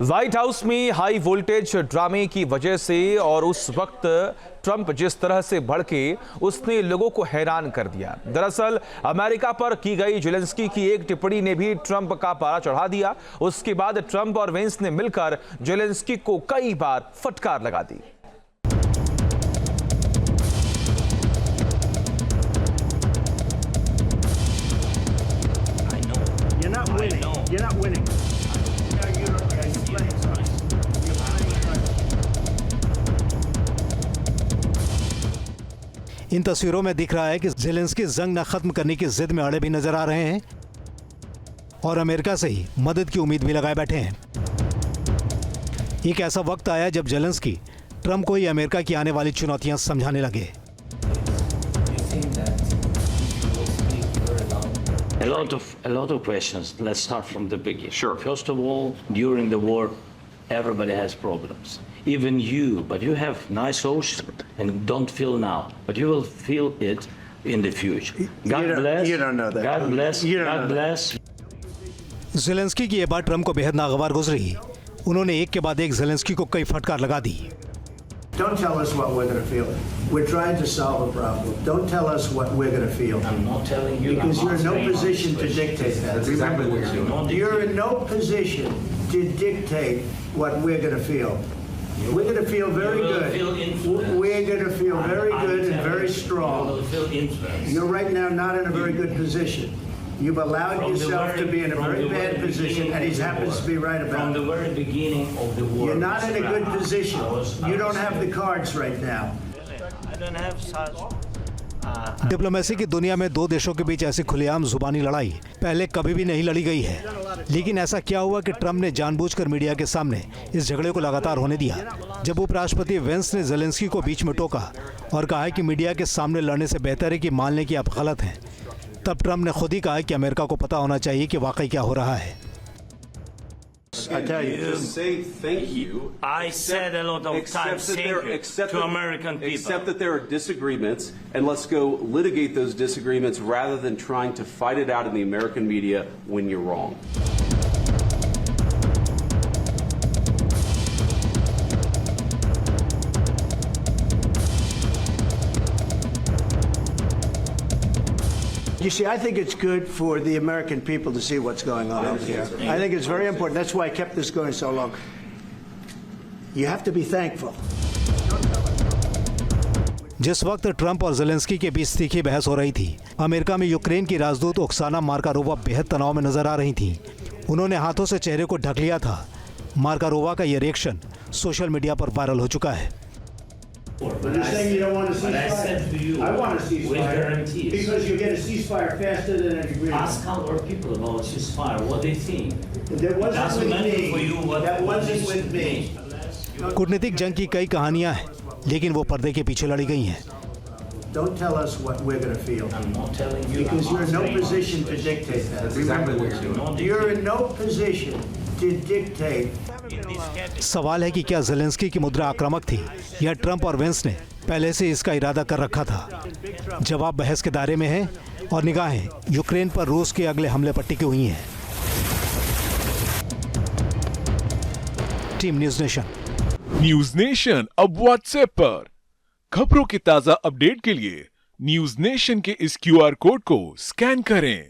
White house में high voltage ड्रामे की वजह से और उस वक्त ट्रंप जिस तरह से भड़के उसने लोगों को हैरान कर दिया। दरअसल अमेरिका पर की गई जेलेंस्की की एक टिप्पणी ने भी ट्रंप का पारा चढ़ा दिया। उसके बाद ट्रंप और वेंस ने मिलकर जेलेंस्की को कई बार फटकार लगा दी। You're not winning. इन तस्वीरों में दिख रहा है कि ज़ेलेंस्की जंग न खत्म करने की जिद में अड़े भी नजर आ रहे हैं और अमेरिका से ही मदद की उम्मीद भी लगाए बैठे हैं। एक ऐसा वक्त आया जब ज़ेलेंस्की ट्रंप को ही अमेरिका की आने वाली चुनौतियां समझाने लगे। A lot of questions. Let's start from the beginning. Sure. First of all, during the war, everybody has problems. Even you, but you have nice ocean and don't feel now, but you will feel it in the future. God bless. You don't know that. God bless. You don't God know bless. Zelensky की यह बात Trump को बेहद नागवार गुजरी। उन्होंने एक के बाद एक ज़ेलेंस्की को कई फटकार लगा दी। Don't tell us what we're going to feel. We're trying to solve a problem. Don't tell us what we're going to feel. I'm not telling you. Because I'm you're in no answering your position to question. dictate that. That's exactly what you're doing. You're in no position to dictate what we're going to feel. We're going to feel very You will good. feel influenced. We're going to feel very I'm good and telling very you, strong. You will feel influenced. You're right now not in a very good position. You've allowed From the yourself to be in a from very the bad position, beginning and he of the happens war. to be right From about the it. very beginning of the war. You're not in a good position. I was You don't have the cards right now. I don't have such. Diplomacy की दुनिया में दो देशों के बीच ऐसी खुलेआम जुबानी लड़ाई पहले कभी भी नहीं लड़ी गई है। लेकिन ऐसा क्या हुआ कि ट्रंप ने जानबूझकर मीडिया के सामने इस झगड़े को लगातार होने दिया? जब उपराष्ट्रपति वेंस ने ज़ेलेंस्की को बीच में टोका और कहा कि मीडिया के सामने लड़ने से बेहतर है कि मान लें कि आप गलत हैं, तब ट्रंप ने खुद ही कहा कि अमेरिका को पता होना चाहिए कि वाकई क्या हो रहा है। I tell you. Just say thank you. I said a lot of times thank you to American people. Accept that there are disagreements, and let's go litigate those disagreements rather than trying to fight it out in the American media when you're wrong. You see, I think it's good for the American people to see what's going on out here. I think it's very important. That's why I kept this going so long. You have to be thankful. जिस वक्त Trump और Zelensky के बीच तीखी बहस हो रही थी, America में यूक्रेन की राजदूत ओक्साना मार्कारोवा बेहद तनाव में नजर आ रही थीं। उन्होंने हाथों से चेहरे को ढक लिया था। मार्कारोवा का यह रिएक्शन सोशल मीडिया पर वायरल हो चुका है। But you're saying you don't want to But I ceasefire? said to you, I want a ceasefire. with guarantees. Because you get a ceasefire faster than an agreement. Ask our people about ceasefire, what they think. That wasn't Doesn't with matter for you me. what That what wasn't is with me. कूटनीतिक जंग की कई कहानियां हैं, लेकिन वो पर्दे के पीछे लड़ी गई हैं। Don't tell us what we're going to feel. I'm not telling you. Because I'm you're in no answering your position to question. dictate that. That's exactly what you're doing. Not You're in no position to dictate. in this cabinet. सवाल है कि क्या Zelensky की मुद्रा आक्रामक थी या Trump और वेंस ने पहले से इसका इरादा कर रखा था? जवाब बहस के दायरे में है और निगाहें यूक्रेन पर रूस के अगले हमले पर टिकी हुई हैं। Team news nation. News nation अब व्हाट्सएप पर खबरों की ताजा अपडेट के लिए न्यूज नेशन के इस QR कोड को स्कैन करें।